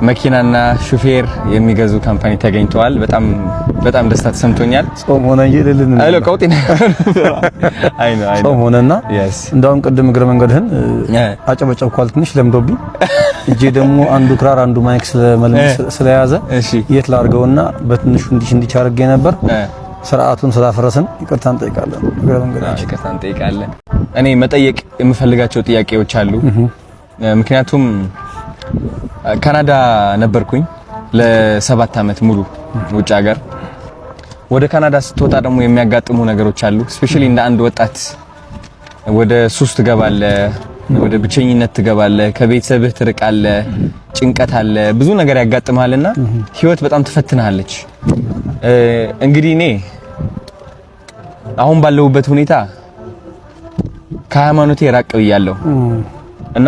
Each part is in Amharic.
መኪናና ሹፌር የሚገዙ ካምፓኒ ተገኝተዋል። በጣም ደስታ ተሰምቶኛል። ጾም ሆነ እንጂ ልልን አይሎ ቀውጢና አይኖ ጾም ሆነና እንዳውም ቅድም እግረ መንገድህን አጨበጨብኳል ትንሽ ለምዶብኝ እጄ ደግሞ አንዱ ክራር አንዱ ማይክ ስለያዘ የት ላርገውና በትንሹ እንዲህ አድርጌ ነበር። ስርዓቱን ስላፈረስን ይቅርታ እንጠይቃለን። እግረ መንገዳችን ይቅርታ እንጠይቃለን። እኔ መጠየቅ የምፈልጋቸው ጥያቄዎች አሉ። ምክንያቱም ካናዳ ነበርኩኝ ለ7 ዓመት ሙሉ ውጭ ሀገር። ወደ ካናዳ ስትወጣ ደግሞ የሚያጋጥሙ ነገሮች አሉ። ስፔሻሊ እንደ አንድ ወጣት ወደ ሱስ ትገባለህ፣ ወደ ብቸኝነት ትገባለህ፣ ከቤተሰብህ ትርቃለህ፣ ጭንቀት አለ፣ ብዙ ነገር ያጋጥማልና ህይወት በጣም ትፈትናለች። እንግዲህ እኔ አሁን ባለሁበት ሁኔታ ከሃይማኖቴ ራቅ ብያለሁ እና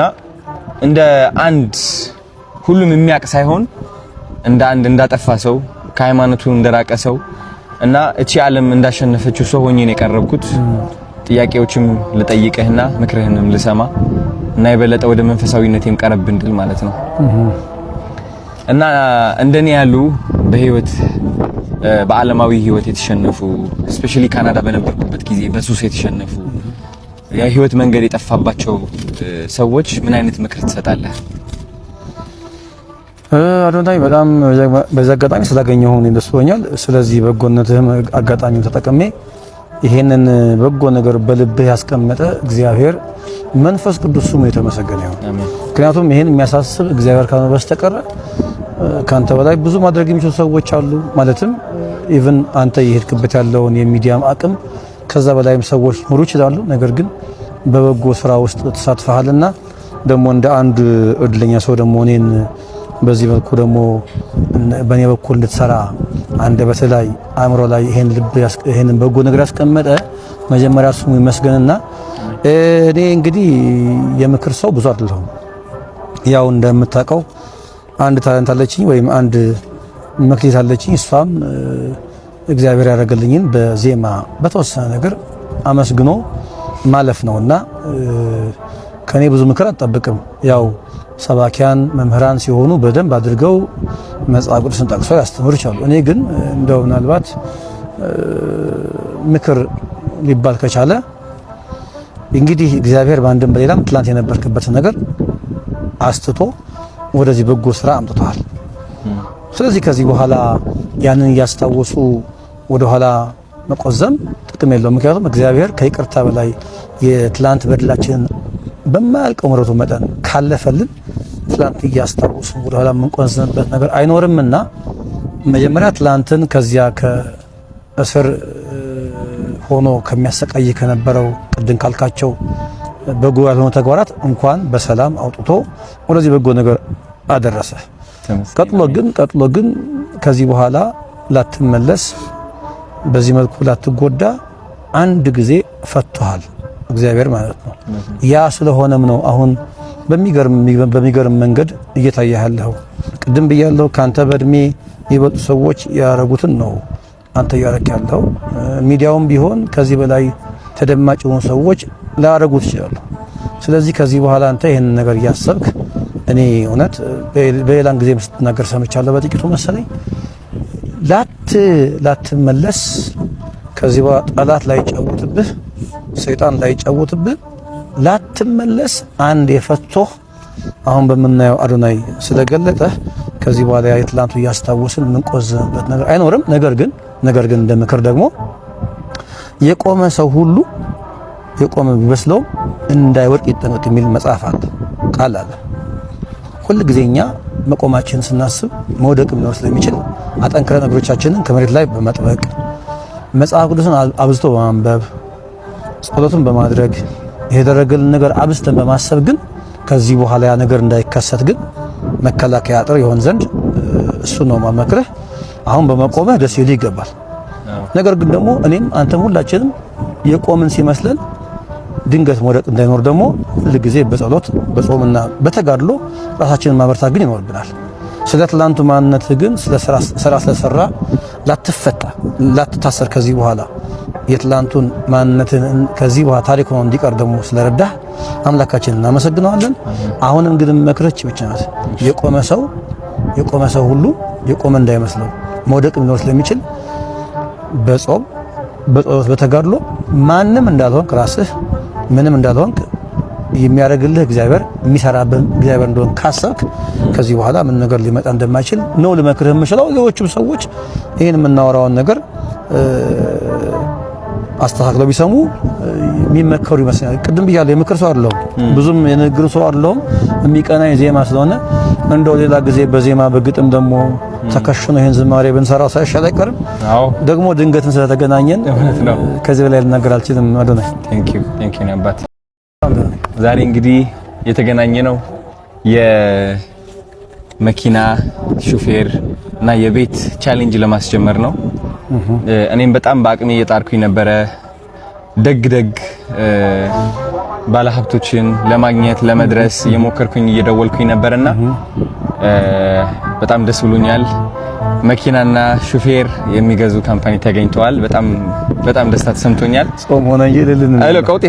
እንደ አንድ ሁሉም የሚያውቅ ሳይሆን እንደ አንድ እንዳጠፋ ሰው ከሃይማኖቱ እንደራቀ ሰው እና እቺ ዓለም እንዳሸነፈችው ሰው ሆኜ ነው የቀረብኩት። ጥያቄዎችም ልጠይቅህና ምክርህንም ልሰማ እና የበለጠ ወደ መንፈሳዊነቴም ቀረብ እንድል ማለት ነው። እና እንደኔ ያሉ በህይወት በዓለማዊ ህይወት የተሸነፉ ስፔሻሊ ካናዳ በነበርኩበት ጊዜ በሱስ የተሸነፉ የህይወት መንገድ የጠፋባቸው ሰዎች ምን አይነት ምክር ትሰጣለህ? አዶንታይ በጣም በዚህ አጋጣሚ ስላገኘሁ እኔ ደስ ብሎኛል። ስለዚህ በጎነትህም አጋጣሚውን ተጠቅሜ ይሄንን በጎ ነገር በልብህ ያስቀመጠ እግዚአብሔር መንፈስ ቅዱስ ስሙ የተመሰገነ ይሁን። ምክንያቱም ይሄን የሚያሳስብ እግዚአብሔር ካልሆነ በስተቀር ካንተ በላይ ብዙ ማድረግ የሚችሉ ሰዎች አሉ። ማለትም ኢቭን አንተ የሄድክበት ያለውን የሚዲያም አቅም ከዛ በላይም ሰዎች ኖሩ ይችላሉ። ነገር ግን በበጎ ስራ ውስጥ ተሳትፈሃልና ደግሞ እንደ አንድ እድለኛ ሰው ደግሞ እኔን በዚህ መልኩ ደግሞ በኔ በኩል እንድትሰራ አንደበት ላይ አእምሮ ላይ ይሄንን በጎ ነገር ያስቀመጠ መጀመሪያ ስሙ ይመስገንና እኔ እንግዲህ የምክር ሰው ብዙ አይደለሁም። ያው እንደምታውቀው አንድ ታለንት አለችኝ ወይም አንድ መክሊት አለችኝ። እሷም እግዚአብሔር ያደረገልኝን በዜማ በተወሰነ ነገር አመስግኖ ማለፍ ነውና ከኔ ብዙ ምክር አትጠብቅም። ያው ሰባኪያን መምህራን ሲሆኑ በደንብ አድርገው መጽሐፍ ቅዱስን ጠቅሰው ያስተምሩ ይችላሉ። እኔ ግን እንደው ምናልባት ምክር ሊባል ከቻለ እንግዲህ እግዚአብሔር በአንድም በሌላም ትላንት የነበርክበት ነገር አስትቶ ወደዚህ በጎ ስራ አምጥቷል። ስለዚህ ከዚህ በኋላ ያንን እያስታወሱ ወደ ኋላ መቆዘም ጥቅም የለውም። ምክንያቱም እግዚአብሔር ከይቅርታ በላይ የትላንት በደላችንን በማያልቀው ምሕረቱ መጠን ካለፈልን ትላንት እያስታወሱ ወደ ኋላ የምንቆዝምበት ነገር አይኖርምና መጀመሪያ ትላንትን ከዚያ ከእስር ሆኖ ከሚያሰቃይ ከነበረው ቅድም ካልካቸው በጎ ያልሆኑ ተግባራት እንኳን በሰላም አውጥቶ ወደዚህ በጎ ነገር አደረሰ። ቀጥሎ ግን ከዚህ በኋላ ላትመለስ በዚህ መልኩ ላትጎዳ አንድ ጊዜ ፈቷል እግዚአብሔር ማለት ነው። ያ ስለሆነም ነው አሁን በሚገርም መንገድ እየታየ ያለው። ቅድም ብያለሁ ካንተ በእድሜ የሚበልጡ ሰዎች ያረጉትን ነው አንተ ያረክ ያለው። ሚዲያውም ቢሆን ከዚህ በላይ ተደማጭ የሆኑ ሰዎች ላያረጉት ይችላሉ። ስለዚህ ከዚህ በኋላ አንተ ይሄንን ነገር እያሰብክ እኔ እውነት በሌላን ጊዜ ስትናገር ሰምቻለሁ በጥቂቱ መሰለኝ ላትመለስ ከዚህ በኋላ ጠላት ላይ ጫወትብህ ሰይጣን ላይ ጫወትብህ ላትመለስ አንድ የፈቶህ አሁን በመናየው አዶናይ ስለገለጠ ከዚህ በኋላ የትላንቱ እያስታወስን የምንቆዝምበት ነገር አይኖርም። ነገር ግን እንደምክር ደግሞ የቆመ ሰው ሁሉ የቆመ ቢመስለው እንዳይወድቅ ይጠንቀቅ የሚል መጽሐፍ አለ፣ ቃል አለ። ሁሉ ጊዜኛ መቆማችን ስናስብ መውደቅም ነው ስለሚችል አጠንክረን እግሮቻችንን ከመሬት ላይ በመጥበቅ መጽሐፍ ቅዱስን አብዝቶ በማንበብ ጸሎትን በማድረግ የደረገልን ነገር አብዝተን በማሰብ ግን ከዚህ በኋላ ያ ነገር እንዳይከሰት ግን መከላከያ አጥር ይሆን ዘንድ እሱ ነው ማመክረህ። አሁን በመቆምህ ደስ ይልህ ይገባል። ነገር ግን ደግሞ እኔም አንተም ሁላችንም የቆምን ሲመስለን ድንገት መውደቅ እንዳይኖር ደግሞ ሁሉ ጊዜ በጸሎት በጾምና በተጋድሎ ራሳችንን ማበርታት ግን ይኖርብናል። ስለ ትላንቱ ማንነት ግን ስለሰራ ላትፈታ ላትታሰር ከዚህ በኋላ የትላንቱን ማንነትን ከዚህ በኋላ ታሪክ ሆኖ እንዲቀር ደግሞ ስለረዳህ አምላካችንን እናመሰግናለን። አሁንም ግን መክረች ብቻ ናት። የቆመ ሰው የቆመ ሰው ሁሉ የቆመ እንዳይመስለው መውደቅ ሊኖር ስለሚችል በጾም በጸሎት በተጋድሎ ማንም እንዳልሆንክ ራስህ ምንም እንዳልሆንክ የሚያደርግልህ እግዚአብሔር የሚሰራብህ እግዚአብሔር እንደሆነ ካሰብክ ከዚህ በኋላ ምን ነገር ሊመጣ እንደማይችል ነው ልመክርህ የምችለው። ሌሎችም ሰዎች ይሄን የምናወራውን ነገር አስተካክለው ቢሰሙ የሚመከሩ ይመስላል። ቅድም ብያለሁ የምክር ሰው አይደለሁም፣ ብዙም የንግግር ሰው አይደለሁም። የሚቀናኝ ዜማ ስለሆነ እንደው ሌላ ጊዜ በዜማ በግጥም ደግሞ ተከሽኖ ይሄን ዝማሬ ብንሰራው ሳይሻል አይቀርም። አዎ ደግሞ ድንገትን ስለተገናኘን ከዚህ በላይ ልናገር አልችልም። አዶናይ ቴንክ ዩ አባት። ዛሬ እንግዲህ የተገናኘ ነው የመኪና ሹፌር እና የቤት ቻሌንጅ ለማስጀመር ነው። እኔም በጣም በአቅሜ እየጣርኩኝ ነበረ ደግ ባለሀብቶችን ለማግኘት ለመድረስ እየሞከርኩኝ እየደወልኩኝ ነበርና በጣም ደስ ብሎኛል። መኪናና ሹፌር የሚገዙ ካምፓኒ ተገኝተዋል። በጣም ደስታ ተሰምቶኛል። ጾም ሆነ እንጂ ልልን አይሎ ቀውጤ